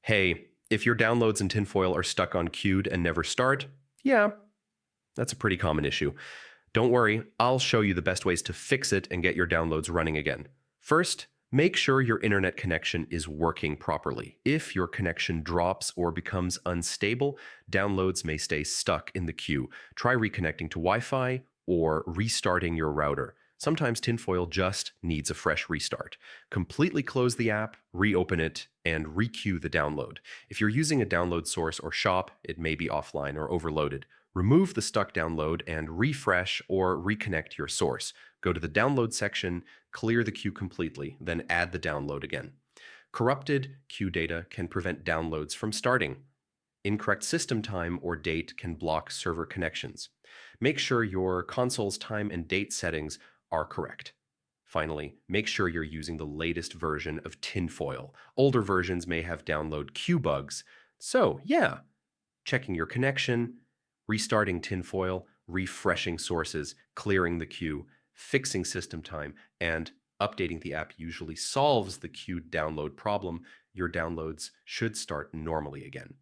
Hey, if your downloads in Tinfoil are stuck on queued and never start, yeah, that's a pretty common issue. Don't worry, I'll show you the best ways to fix it and get your downloads running again. First, make sure your internet connection is working properly. If your connection drops or becomes unstable, downloads may stay stuck in the queue. Try reconnecting to Wi Fi or restarting your router. Sometimes Tinfoil just needs a fresh restart. Completely close the app, reopen it, and requeue the download. If you're using a download source or shop, it may be offline or overloaded. Remove the stuck download and refresh or reconnect your source. Go to the download section, clear the queue completely, then add the download again. Corrupted queue data can prevent downloads from starting. Incorrect system time or date can block server connections. Make sure your console's time and date settings are correct. Finally, make sure you're using the latest version of Tinfoil. Older versions may have download queue bugs. So, yeah, checking your connection, restarting Tinfoil, refreshing sources, clearing the queue, fixing system time, and updating the app usually solves the queued download problem. Your downloads should start normally again.